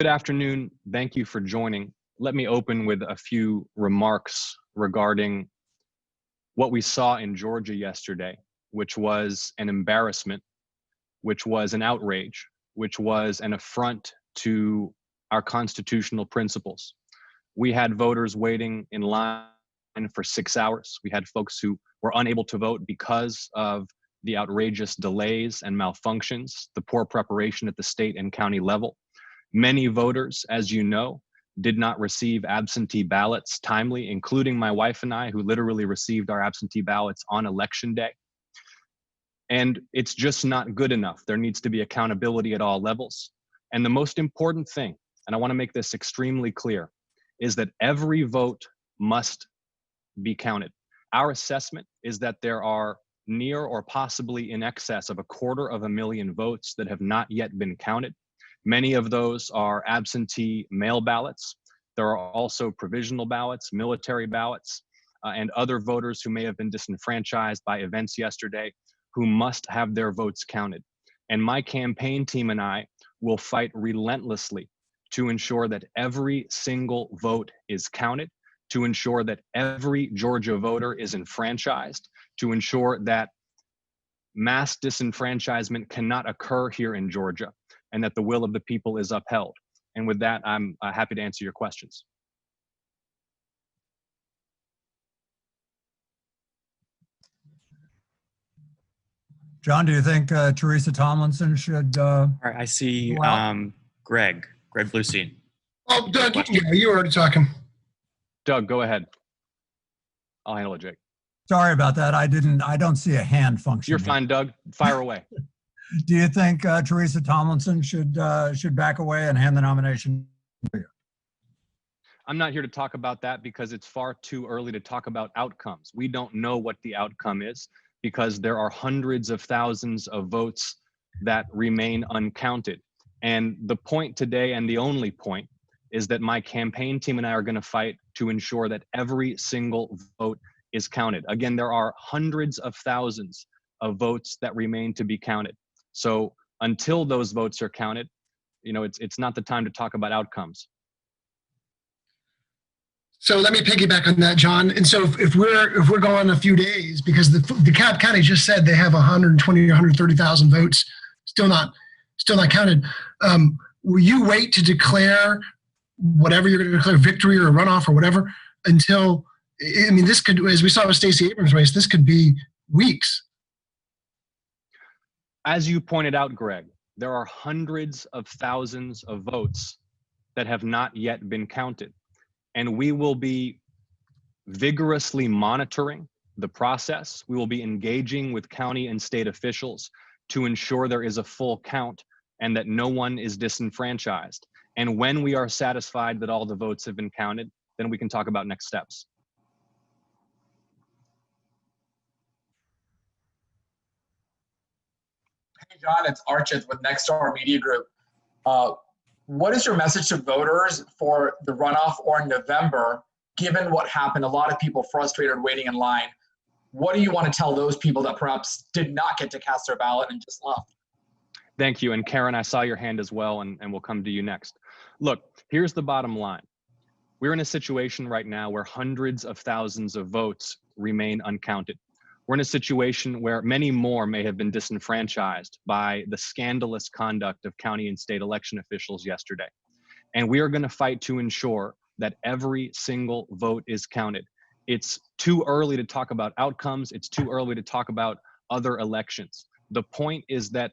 Good afternoon. Thank you for joining. Let me open with a few remarks regarding what we saw in Georgia yesterday, which was an embarrassment, which was an outrage, which was an affront to our constitutional principles. We had voters waiting in line for 6 hours. We had folks who were unable to vote because of the outrageous delays and malfunctions, the poor preparation at the state and county level. Many voters, as you know, did not receive absentee ballots timely, including my wife and I, who literally received our absentee ballots on election day. And it's just not good enough. There needs to be accountability at all levels. And the most important thing, and I want to make this extremely clear, is that every vote must be counted. Our assessment is that there are near or possibly in excess of 250,000 votes that have not yet been counted. Many of those are absentee mail ballots. There are also provisional ballots, military ballots, and other voters who may have been disenfranchised by events yesterday who must have their votes counted. And my campaign team and I will fight relentlessly to ensure that every single vote is counted, to ensure that every Georgia voter is enfranchised, to ensure that mass disenfranchisement cannot occur here in Georgia, and that the will of the people is upheld. And with that, I'm happy to answer your questions. John, do you think Teresa Tomlinson should? All right, I see Greg Bluestein. Oh, Doug, you were already talking. Doug, go ahead. I'll handle it, Jake. Sorry about that. I don't see a hand function. You're fine, Doug. Fire away. Do you think Teresa Tomlinson should back away and hand the nomination to you? I'm not here to talk about that because it's far too early to talk about outcomes. We don't know what the outcome is because there are hundreds of thousands of votes that remain uncounted. And the point today, and the only point, is that my campaign team and I are going to fight to ensure that every single vote is counted. Again, there are hundreds of thousands of votes that remain to be counted. So until those votes are counted, it's not the time to talk about outcomes. So let me piggyback on that, John. And so if we're going a few days, because the DeKalb County just said they have 120 or 130,000 votes still not counted, will you wait to declare whatever you're going to declare, victory or a runoff or whatever, until, I mean, this could, as we saw with Stacey Abrams' race, this could be weeks. As you pointed out, Greg, there are hundreds of thousands of votes that have not yet been counted. And we will be vigorously monitoring the process. We will be engaging with county and state officials to ensure there is a full count and that no one is disenfranchised. And when we are satisfied that all the votes have been counted, then we can talk about next steps. Hey, John, it's Archit with Nexstar Media Group. What is your message to voters for the runoff or in November, given what happened? A lot of people frustrated waiting in line. What do you want to tell those people that perhaps did not get to cast their ballot and just left? Thank you. And Karen, I saw your hand as well, and we'll come to you next. Look, here's the bottom line. We're in a situation right now where hundreds of thousands of votes remain uncounted. We're in a situation where many more may have been disenfranchised by the scandalous conduct of county and state election officials yesterday. And we are going to fight to ensure that every single vote is counted. It's too early to talk about outcomes. It's too early to talk about other elections. The point is that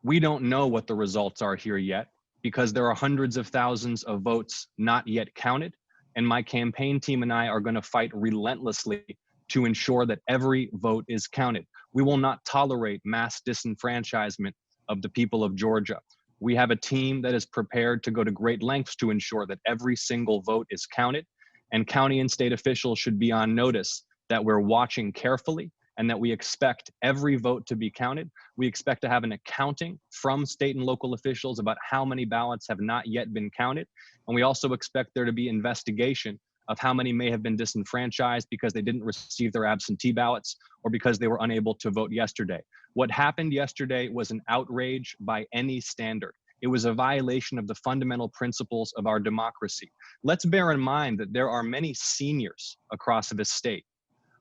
we don't know what the results are here yet because there are hundreds of thousands of votes not yet counted. And my campaign team and I are going to fight relentlessly to ensure that every vote is counted. We will not tolerate mass disenfranchisement of the people of Georgia. We have a team that is prepared to go to great lengths to ensure that every single vote is counted, and county and state officials should be on notice that we're watching carefully and that we expect every vote to be counted. We expect to have an accounting from state and local officials about how many ballots have not yet been counted. And we also expect there to be investigation of how many may have been disenfranchised because they didn't receive their absentee ballots or because they were unable to vote yesterday. What happened yesterday was an outrage by any standard. It was a violation of the fundamental principles of our democracy. Let's bear in mind that there are many seniors across this state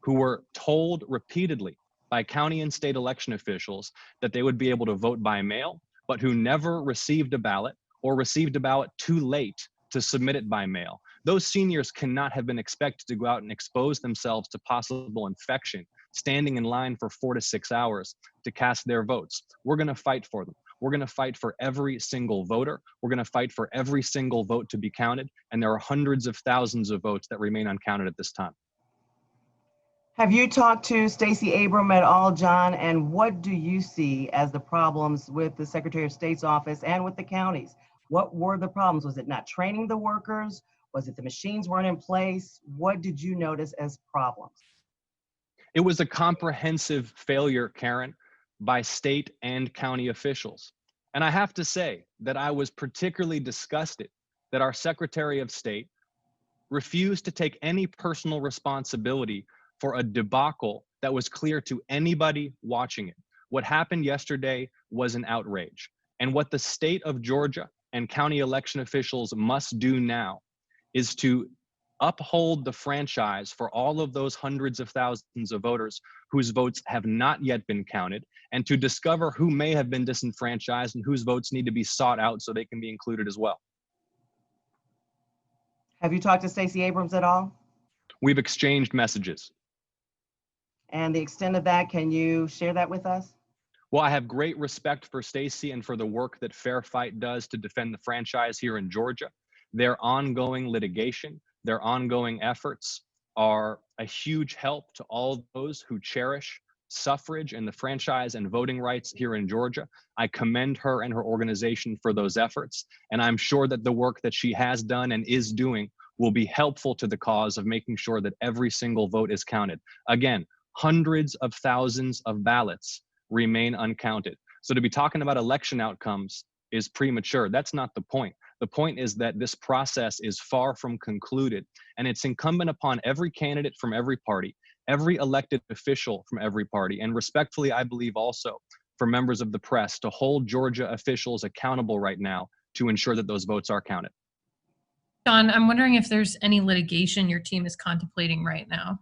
who were told repeatedly by county and state election officials that they would be able to vote by mail, but who never received a ballot or received a ballot too late to submit it by mail. Those seniors cannot have been expected to go out and expose themselves to possible infection, standing in line for 4 to 6 hours to cast their votes. We're going to fight for them. We're going to fight for every single voter. We're going to fight for every single vote to be counted. And there are hundreds of thousands of votes that remain uncounted at this time. Have you talked to Stacey Abrams at all, John? And what do you see as the problems with the Secretary of State's office and with the counties? What were the problems? Was it not training the workers? Was it the machines weren't in place? What did you notice as problems? It was a comprehensive failure, Karen, by state and county officials. And I have to say that I was particularly disgusted that our Secretary of State refused to take any personal responsibility for a debacle that was clear to anybody watching it. What happened yesterday was an outrage. And what the state of Georgia and county election officials must do now is to uphold the franchise for all of those hundreds of thousands of voters whose votes have not yet been counted, and to discover who may have been disenfranchised and whose votes need to be sought out so they can be included as well. Have you talked to Stacey Abrams at all? We've exchanged messages. And the extent of that, can you share that with us? Well, I have great respect for Stacey and for the work that Fair Fight does to defend the franchise here in Georgia. Their ongoing litigation, their ongoing efforts are a huge help to all those who cherish suffrage and the franchise and voting rights here in Georgia. I commend her and her organization for those efforts, and I'm sure that the work that she has done and is doing will be helpful to the cause of making sure that every single vote is counted. Again, hundreds of thousands of ballots remain uncounted. So to be talking about election outcomes is premature. That's not the point. The point is that this process is far from concluded, and it's incumbent upon every candidate from every party, every elected official from every party, and respectfully, I believe also for members of the press, to hold Georgia officials accountable right now to ensure that those votes are counted. John, I'm wondering if there's any litigation your team is contemplating right now.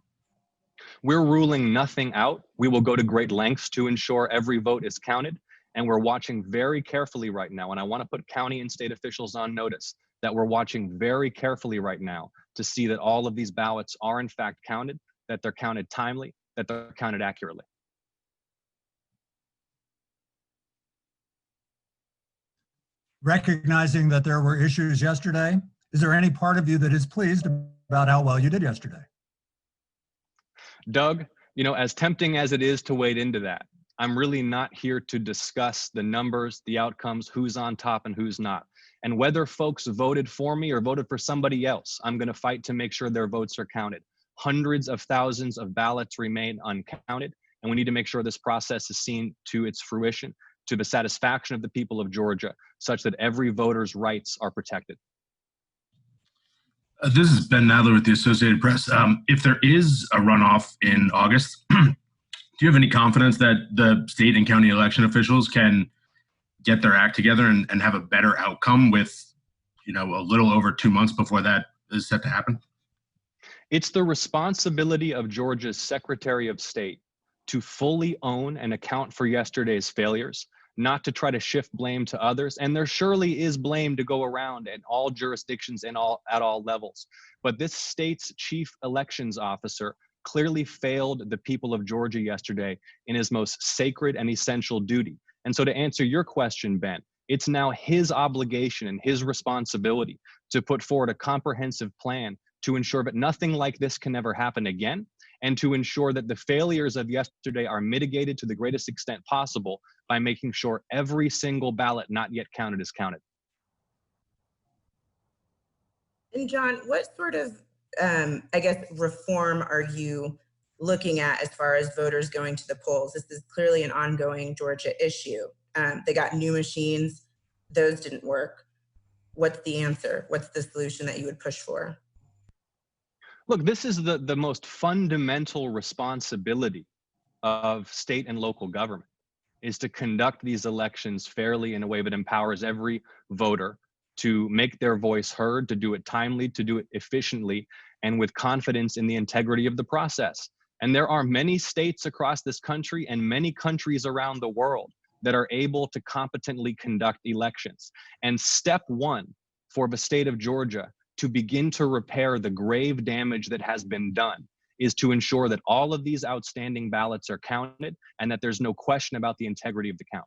We're ruling nothing out. We will go to great lengths to ensure every vote is counted. And we're watching very carefully right now. And I want to put county and state officials on notice that we're watching very carefully right now to see that all of these ballots are in fact counted, that they're counted timely, that they're counted accurately. Recognizing that there were issues yesterday, is there any part of you that is pleased about how well you did yesterday? Doug, you know, as tempting as it is to wade into that, I'm really not here to discuss the numbers, the outcomes, who's on top and who's not. And whether folks voted for me or voted for somebody else, I'm going to fight to make sure their votes are counted. Hundreds of thousands of ballots remain uncounted, and we need to make sure this process is seen to its fruition, to the satisfaction of the people of Georgia, such that every voter's rights are protected. This is Ben Nadler with the Associated Press. If there is a runoff in August, do you have any confidence that the state and county election officials can get their act together and have a better outcome with, you know, a little over 2 months before that is set to happen? It's the responsibility of Georgia's Secretary of State to fully own and account for yesterday's failures, not to try to shift blame to others. And there surely is blame to go around in all jurisdictions and at all levels. But this state's chief elections officer clearly failed the people of Georgia yesterday in his most sacred and essential duty. And so to answer your question, Ben, it's now his obligation and his responsibility to put forward a comprehensive plan to ensure that nothing like this can ever happen again, and to ensure that the failures of yesterday are mitigated to the greatest extent possible by making sure every single ballot not yet counted is counted. And John, what sort of, I guess, reform are you looking at as far as voters going to the polls? This is clearly an ongoing Georgia issue. They got new machines. Those didn't work. What's the answer? What's the solution that you would push for? Look, this is the most fundamental responsibility of state and local government. is to conduct these elections fairly in a way that empowers every voter to make their voice heard, to do it timely, to do it efficiently, and with confidence in the integrity of the process. And there are many states across this country and many countries around the world that are able to competently conduct elections. And step one for the state of Georgia to begin to repair the grave damage that has been done is to ensure that all of these outstanding ballots are counted and that there's no question about the integrity of the count.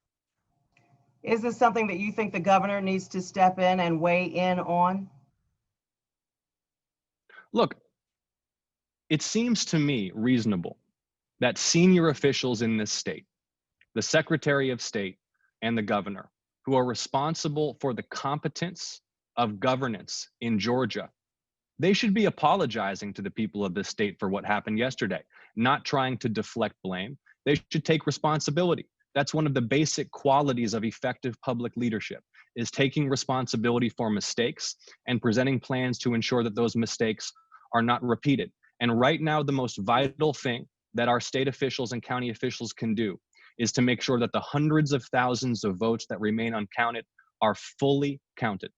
Is this something that you think the governor needs to step in and weigh in on? Look, it seems to me reasonable that senior officials in this state, the Secretary of State and the governor, who are responsible for the competence of governance in Georgia, they should be apologizing to the people of this state for what happened yesterday, not trying to deflect blame. They should take responsibility. That's one of the basic qualities of effective public leadership, is taking responsibility for mistakes and presenting plans to ensure that those mistakes are not repeated. And right now, the most vital thing that our state officials and county officials can do is to make sure that the hundreds of thousands of votes that remain uncounted are fully counted.